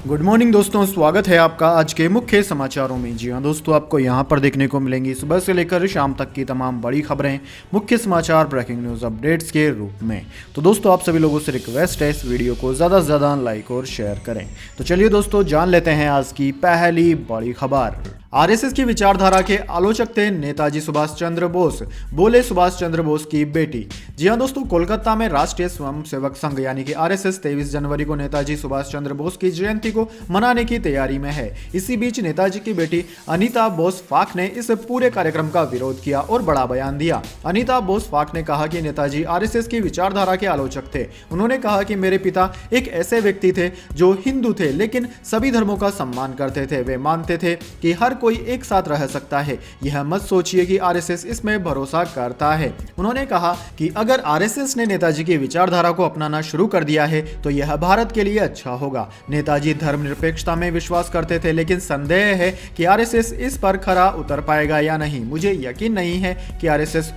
Good morning दोस्तों, स्वागत है आपका आज के मुख्य समाचारों में। जी हाँ दोस्तों, आपको यहाँ पर देखने को मिलेंगी सुबह से लेकर शाम तक की तमाम बड़ी खबरें मुख्य समाचार ब्रेकिंग न्यूज़ अपडेट्स के रूप में। तो दोस्तों, आप सभी लोगों से रिक्वेस्ट है इस वीडियो को ज़्यादा से ज़्यादा लाइक और शेयर करें। तो चलिए दोस्तों, जान लेते हैं आज की पहली बड़ी खबर। आरएसएस की विचारधारा के आलोचक थे नेताजी सुभाष चंद्र बोस, बोले सुभाष चंद्र बोस की बेटी। जी हाँ दोस्तों, कोलकाता में राष्ट्रीय स्वयंसेवक संघ यानी कि आरएसएस 23 जनवरी को नेताजी सुभाष चंद्र बोस की जयंती को मनाने की तैयारी में है। इसी बीच नेताजी की बेटी अनीता बोस फाक ने इस पूरे कार्यक्रम का विरोध किया और बड़ा बयान दिया। अनीता बोस फाक ने कहा कि नेताजी आरएसएस की विचारधारा के आलोचक थे। उन्होंने कहा कि मेरे पिता एक ऐसे व्यक्ति थे जो हिंदू थे लेकिन सभी धर्मों का सम्मान करते थे। वे मानते थे कि हर कोई एक साथ रह सकता है। यह मत सोचिए कि आरएसएस इसमें भरोसा करता है। उन्होंने कहा कि अगर आरएसएस ने नेताजी की विचारधारा को अपनाना शुरू कर दिया है तो यह भारत के लिए अच्छा होगा। नेताजी धर्मनिरपेक्षता में विश्वास करते थे, लेकिन संदेह है कि आरएसएस इस पर खरा उतर पाएगा या नहीं। मुझे यकीन नहीं है कि आरएसएस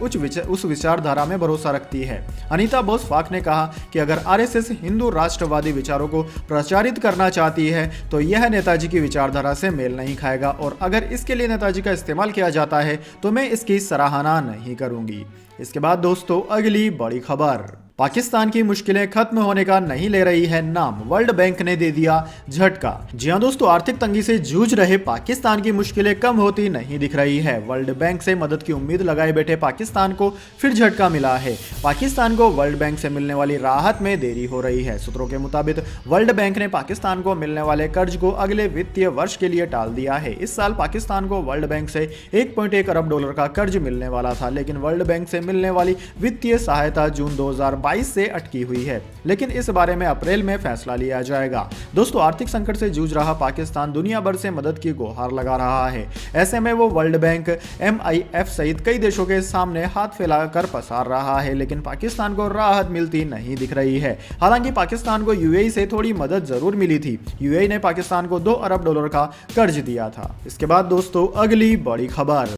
उस विचारधारा में भरोसा रखती है। अनीता बोस फाक ने कहा कि अगर आरएसएस हिंदू राष्ट्रवादी विचारों को प्रचारित करना चाहती है तो यह नेताजी की विचारधारा से मेल नहीं खाएगा, और अगर इसके लिए नेताजी का इस्तेमाल किया जाता है तो मैं इसकी सराहना नहीं करूंगी। इसके बाद दोस्तों, अगली बड़ी खबर। पाकिस्तान की मुश्किलें खत्म होने का नहीं ले रही है नाम, वर्ल्ड बैंक ने दे दिया झटका। जी हां दोस्तों, आर्थिक तंगी से जूझ रहे पाकिस्तान की मुश्किलें कम होती नहीं दिख रही है। वर्ल्ड बैंक से मदद की उम्मीद लगाए बैठे पाकिस्तान को फिर झटका मिला है। पाकिस्तान को वर्ल्ड बैंक से मिलने वाली राहत में देरी हो रही है। सूत्रों के मुताबिक वर्ल्ड बैंक ने पाकिस्तान को मिलने वाले कर्ज को अगले वित्तीय वर्ष के लिए टाल दिया है। इस साल पाकिस्तान को वर्ल्ड बैंक से 1.1 अरब डॉलर का कर्ज मिलने वाला था, लेकिन वर्ल्ड बैंक से मिलने वाली वित्तीय सहायता जून 2022 से अटकी हुई है, लेकिन इस बारे में अप्रैल में फैसला लिया जाएगा। दोस्तों, आर्थिक संकट से जूझ रहा पाकिस्तान दुनिया भर से मदद की गुहार लगा रहा है। ऐसे में वो वर्ल्ड बैंक, MIF सहित कई देशों के सामने हाथ फैलाकर पसार रहा है, लेकिन पाकिस्तान को राहत मिलती नहीं दिख रही है। हालांकि पाकिस्तान को UAE से थोड़ी मदद जरूर मिली थी। UAE ने पाकिस्तान को 2 अरब डॉलर का कर्ज दिया था। इसके बाद दोस्तों, अगली बड़ी खबर।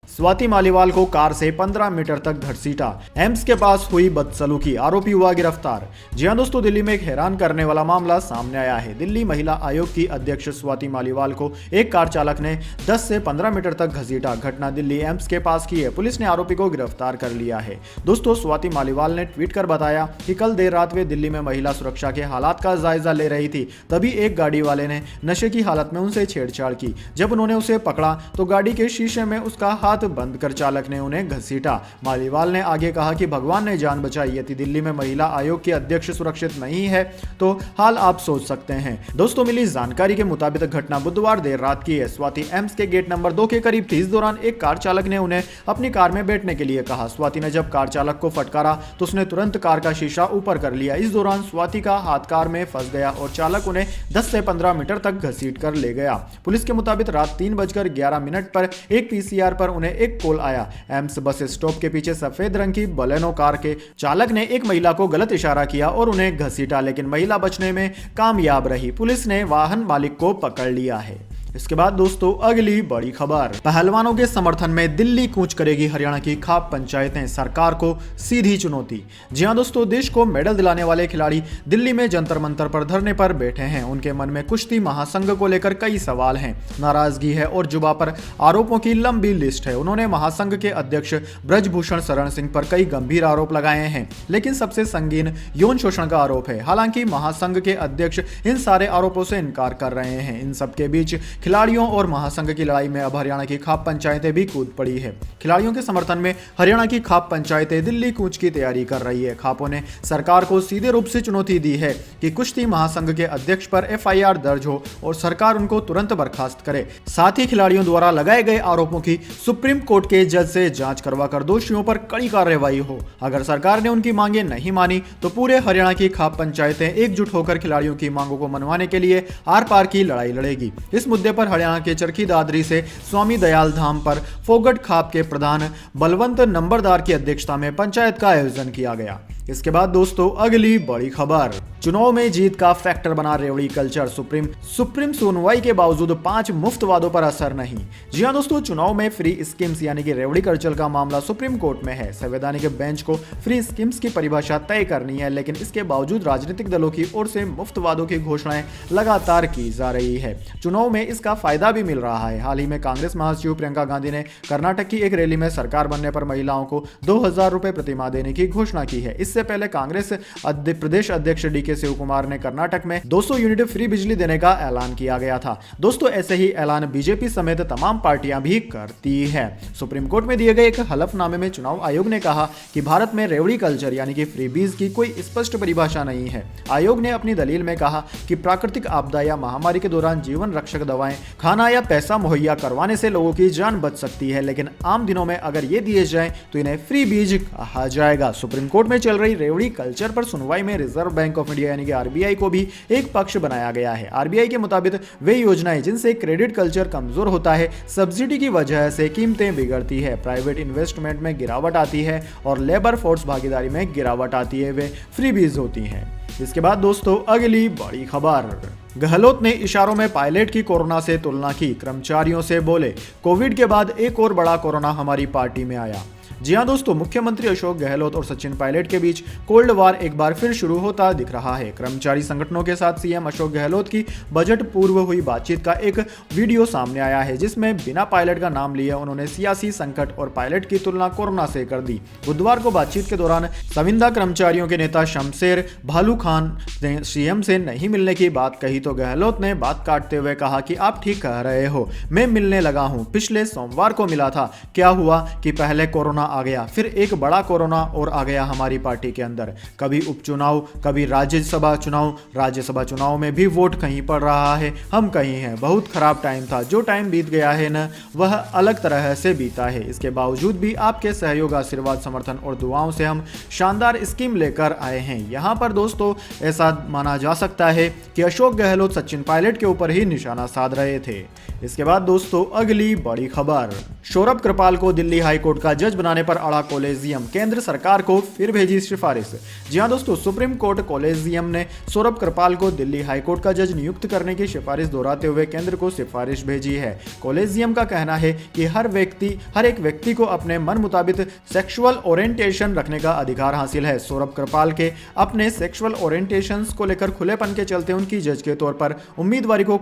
स्वाति मालीवाल को कार से 15 मीटर तक घसीटा, एम्स के पास हुई बदसलूकी, आरोपी हुआ गिरफ्तार। जी हां दोस्तों, दिल्ली में एक हैरान करने वाला मामला सामने आया है। दिल्ली महिला आयोग की अध्यक्ष स्वाति मालीवाल को एक कार चालक ने 10 से 15 मीटर तक घसीटा। घटना दिल्ली एम्स के पास की है। पुलिस ने आरोपी को गिरफ्तार कर लिया है। दोस्तों, स्वाति मालीवाल ने ट्वीट कर बताया कि कल देर रात वे दिल्ली में महिला सुरक्षा के हालात का जायजा ले रही थी, तभी एक गाड़ी वाले ने नशे की हालत में उनसे छेड़छाड़ की। जब उन्होंने उसे पकड़ा तो गाड़ी के शीशे में उसका हाथ बंद कर चालक ने उन्हें घसीटा। मालीवाल ने आगे कहा कि भगवान ने जान बचाई। यदि दिल्ली में महिला आयोग की अध्यक्ष सुरक्षित नहीं है तो हाल आप सोच सकते हैं। दोस्तों, मिली जानकारी के मुताबिक घटना बुधवार देर रात की है। स्वाति एम्स के गेट नंबर 2 के करीब थी। इस दौरान एक कार चालक ने उन्हें अपनी कार में बैठने के लिए कहा। स्वाति ने जब कार चालक को फटकारा तो उसने तुरंत कार का शीशा ऊपर कर लिया। इस दौरान स्वाति का हाथ कार में फंस गया और चालक उन्हें 10 से 15 मीटर तक घसीट कर ले गया। पुलिस के मुताबिक रात 3:11 पर एक PCR पर उन्हें एक कॉल आया। एम्स बस स्टॉप के पीछे सफेद रंग की बलेनो कार के चालक ने एक महिला को गलत इशारा किया और उन्हें घसीटा, लेकिन महिला बचने में कामयाब रही। पुलिस ने वाहन मालिक को पकड़ लिया है। इसके बाद दोस्तों, अगली बड़ी खबर। पहलवानों के समर्थन में दिल्ली कूच करेगी हरियाणा की खाप पंचायतें, सरकार को सीधी चुनौती। जी हां दोस्तों, देश को मेडल दिलाने वाले खिलाड़ी दिल्ली में जंतर मंतर पर धरने पर बैठे हैं। उनके मन में कुश्ती महासंघ को लेकर कई सवाल हैं, नाराजगी है और जुबा पर आरोपों की लंबी लिस्ट है। उन्होंने महासंघ के अध्यक्ष ब्रजभूषण शरण सिंह पर कई गंभीर आरोप लगाए हैं, लेकिन सबसे संगीन यौन शोषण का आरोप है। हालांकि महासंघ के अध्यक्ष इन सारे आरोपों से इनकार कर रहे हैं। इन सबके बीच खिलाड़ियों और महासंघ की लड़ाई में अब हरियाणा की खाप पंचायतें भी कूद पड़ी है। खिलाड़ियों के समर्थन में हरियाणा की खाप पंचायतें दिल्ली कूच की तैयारी कर रही है। खापों ने सरकार को सीधे रूप से चुनौती दी है कि कुश्ती महासंघ के अध्यक्ष पर FIR दर्ज हो और सरकार उनको तुरंत बर्खास्त करे। साथ ही खिलाड़ियों द्वारा लगाए गए आरोपों की सुप्रीम कोर्ट के जज से जांच करवाकर दोषियों पर कड़ी कार्रवाई हो। अगर सरकार ने उनकी मांगे नहीं मानी तो पूरे हरियाणा की खाप पंचायतें एकजुट होकर खिलाड़ियों की मांगों को मनवाने के लिए आर पार की लड़ाई लड़ेगी। इस मुद्दे पर हरियाणा के चरखी दादरी से स्वामी दयाल धाम पर फोगट खाप के प्रधान बलवंत नंबरदार की अध्यक्षता में पंचायत का आयोजन किया गया। इसके बाद दोस्तों अगली बड़ी खबर, चुनाव में जीत का फैक्टर बना रेवड़ी कल्चर, सुप्रीम सुनवाई के बावजूद 5 मुफ्त वादों पर असर नहीं। जी हां दोस्तों, चुनाव में फ्री स्कीम्स यानी कि रेवड़ी कल्चर का मामला सुप्रीम कोर्ट में है। संवैधानिक बेंच को फ्री स्कीम्स की परिभाषा तय करनी है, लेकिन इसके बावजूद राजनीतिक दलों की ओर से मुफ्त वादों की घोषणाएं लगातार की जा रही है। चुनाव में इसका फायदा भी मिल रहा है। हाल ही में कांग्रेस महासचिव प्रियंका गांधी ने कर्नाटक की एक रैली में सरकार बनने पर महिलाओं को 2,000 रुपए प्रतिमाह देने की घोषणा की है। इससे पहले कांग्रेस प्रदेश अध्यक्ष डीके शिव कुमार ने कर्नाटक में 200 यूनिट फ्री बिजली देने का ऐलान किया गया था। दोस्तों ऐसे ही ऐलान बीजेपी समेत तमाम पार्टियां भी करती है। सुप्रीम कोर्ट में दिए गए एक हलफनामे में चुनाव आयोग ने कहा कि भारत में रेवड़ी कल्चर यानी कि फ्रीबीज की कोई स्पष्ट परिभाषा नहीं है। आयोग ने अपनी दलील में कहा कि प्राकृतिक आपदा या महामारी के दौरान जीवन रक्षक दवाएं, खाना या पैसा मुहैया करवाने से लोगों की जान बच सकती है, लेकिन आम दिनों में अगर ये दिए जाएं तो इन्हें फ्री बीज कहा जाएगा। सुप्रीम कोर्ट में चल रही रेवड़ी कल्चर पर सुनवाई में रिजर्व बैंक ऑफ इंडिया यानी कि आरबीआई को भी एक पक्ष बनाया गया है। आरबीआई के मुताबिक वे योजनाएं जिनसे क्रेडिट कल्चर कमजोर होता है, सब्सिडी की वजह से कीमतें बिगड़ती है, प्राइवेट इन्वेस्टमेंट में गिरावट आती है और लेबर फोर्स भागीदारी में गिरावट आती है, वे फ्रीबीज होती हैं। इसके बाद दोस्तों अगली बड़ी खबर, गहलोत ने इशारों में पायलट की कोरोना से तुलना की, कर्मचारियों से बोले कोविड के बाद एक और बड़ा कोरोना हमारी पार्टी में आया। जी हां दोस्तों, मुख्यमंत्री अशोक गहलोत और सचिन पायलट के बीच कोल्ड वार एक बार फिर शुरू होता दिख रहा है। कर्मचारी संगठनों के साथ सीएम अशोक गहलोत की बजट पूर्व हुई बातचीत का एक वीडियो सामने आया है, जिसमें बिना पायलट का नाम लिए उन्होंने सियासी संकट और पायलट की तुलना कोरोना से कर दी। बुधवार को बातचीत के दौरान संविदा कर्मचारियों के नेता शमशेर भालू खान ने सीएम से नहीं मिलने की बात कही तो गहलोत ने बात काटते हुए कहा कि आप ठीक कह रहे हो, मैं मिलने लगा हूं, पिछले सोमवार को मिला था। क्या हुआ कि पहले कोरोना आ गया, फिर एक बड़ा कोरोना और आ गया हमारी पार्टी के अंदर। कभी उपचुनाव, कभी राज्यसभा चुनाव में भी वोट कहीं पड़ रहा है, हम कहीं हैं। बहुत खराब टाइम था, जो टाइम बीत गया है न वह अलग तरह से बीता है। इसके बावजूद भी आपके सहयोग, आशीर्वाद, समर्थन और दुआओं से हम शानदार स्कीम लेकर आए हैं। यहाँ पर दोस्तों ऐसा माना जा सकता है कि अशोक गहलोत सचिन पायलट के ऊपर ही निशाना साध रहे थे। इसके बाद दोस्तों अगली बड़ी खबर, सौरभ कृपाल को दिल्ली हाईकोर्ट का जज बनाने पर अड़ा कॉलेजियम, केंद्र सरकार को फिर भेजी सिफारिश। जी हां दोस्तों, सुप्रीम कोर्ट कॉलेजियम ने सौरभ कृपाल को दिल्ली हाईकोर्ट का जज नियुक्त करने की सिफारिश दोहराते हुए केंद्र को सिफारिश भेजी है। कॉलेजियम का कहना है कि हर एक व्यक्ति को अपने मन मुताबिक सेक्सुअल ओरिएंटेशन रखने का अधिकार हासिल है। सौरभ कृपाल के अपने सेक्सुअल ओरिएंटेशन को लेकर खुलेपन के चलते उनकी जज के तौर पर उम्मीदवारी को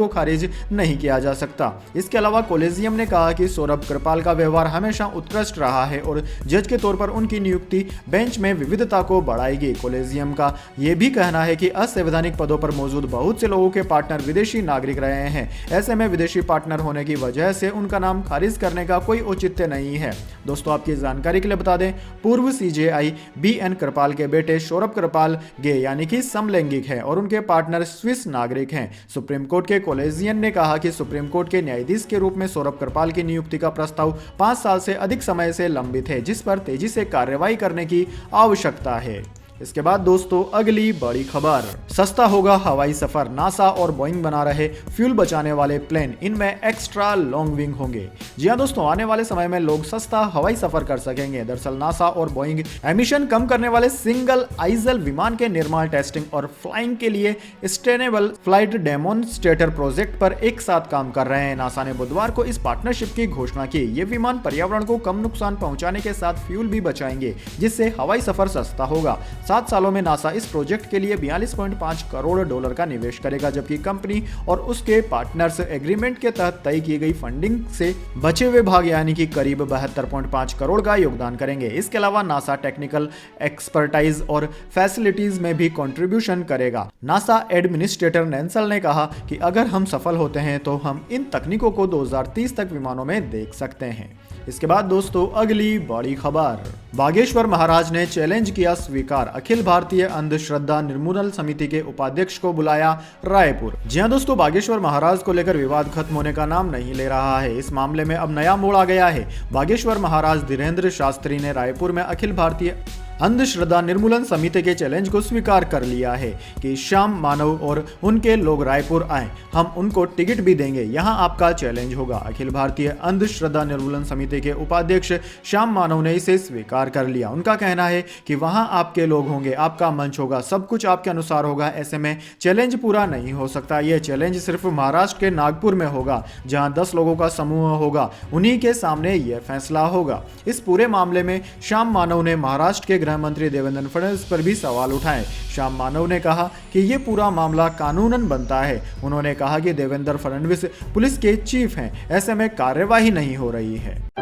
खारिज नहीं किया जा सकता। इसके अलावा कॉलेजियम ने कहा कि सौरभ कृपाल का व्यवहार हमेशा उत्कृष्ट रहा है और जज के तौर पर उनकी नियुक्ति बेंच में विविधता को बढ़ाएगी। कॉलेजियम का यह भी कहना है कि असंवैधानिक पदों पर मौजूद बहुत से लोगों के पार्टनर विदेशी नागरिक रहे हैं। ऐसे में विदेशी पार्टनर होने की वजह से उनका नाम खारिज करने का कोई औचित्य नहीं है। दोस्तों आपकी जानकारी के लिए बता दें, पूर्व सीजेआई बीएन कृपाल के बेटे सौरभ कृपाल गे यानी कि समलैंगिक है और उनके पार्टनर स्विस नागरिक हैं। सुप्रीम कोर्ट के कॉलेजियन ने कहा कि सुप्रीम कोर्ट के न्यायाधीश के रूप में सौरभ कृपाल की नियुक्ति का प्रस्ताव 5 साल से अधिक समय से लंबित है, जिस पर तेजी से कार्रवाई करने की आवश्यकता है। इसके बाद दोस्तों अगली बड़ी खबर, सस्ता होगा हवाई सफर, नासा और बोइंग बना रहे फ्यूल बचाने वाले प्लेन, इनमें एक्स्ट्रा लॉन्ग विंग होंगे। जी हां दोस्तों, आने वाले समय में लोग सस्ता हवाई सफर कर सकेंगे। दरअसल नासा और बोइंग एमिशन कम करने वाले सिंगल आइजल विमान के निर्माण, टेस्टिंग और फ्लाइंग के लिए सस्टेनेबल फ्लाइट डेमोन्स्ट्रेटर प्रोजेक्ट पर एक साथ काम कर रहे हैं। नासा ने बुधवार को इस पार्टनरशिप की घोषणा की। ये विमान पर्यावरण को कम नुकसान पहुंचाने के साथ फ्यूल भी बचाएंगे, जिससे हवाई सफर सस्ता होगा। 7 सालों में नासा इस प्रोजेक्ट के लिए $42.5 करोड़ का निवेश करेगा, जबकि कंपनी और उसके पार्टनर्स एग्रीमेंट के तहत तय की गई फंडिंग से बचे हुए भाग यानी कि करीब 72.5 करोड़ का योगदान करेंगे। इसके अलावा नासा टेक्निकल एक्सपर्टाइज और फैसिलिटीज में भी कंट्रीब्यूशन करेगा। नासा एडमिनिस्ट्रेटर नेंसल ने कहा कि अगर हम सफल होते हैं तो हम इन तकनीकों को 2030 तक विमानों में देख सकते हैं। इसके बाद दोस्तों अगली बड़ी खबर, बागेश्वर महाराज ने चैलेंज किया स्वीकार, अखिल भारतीय अंधश्रद्धा निर्मूलन समिति के उपाध्यक्ष को बुलाया रायपुर। जी हां दोस्तों, बागेश्वर महाराज को लेकर विवाद खत्म होने का नाम नहीं ले रहा है। इस मामले में अब नया मोड़ आ गया है। बागेश्वर महाराज धीरेन्द्र शास्त्री ने रायपुर में अखिल भारतीय अंधश्रद्धा निर्मूलन समिति के चैलेंज को स्वीकार कर लिया है कि श्याम मानव और उनके लोग रायपुर आए, हम उनको टिकट भी देंगे, यहाँ आपका चैलेंज होगा। अखिल भारतीय अंधश्रद्धा निर्मूलन समिति के उपाध्यक्ष श्याम मानव ने इसे स्वीकार कर लिया। उनका कहना है कि वहां आपके लोग होंगे, आपका मंच होगा, सब कुछ आपके अनुसार होगा, ऐसे में चैलेंज पूरा नहीं हो सकता। यह चैलेंज सिर्फ महाराष्ट्र के नागपुर में होगा, जहां 10 लोगों का समूह होगा, उन्हीं के सामने यह फैसला होगा। इस पूरे मामले में श्याम मानव ने महाराष्ट्र के गृह मंत्री देवेंद्र फडणवीस पर भी सवाल उठाए। श्याम मानव ने कहा कि यह पूरा मामला कानूनन बनता है। उन्होंने कहा कि देवेंद्र फडणवीस पुलिस के चीफ हैं, ऐसे में कार्यवाही नहीं हो रही है।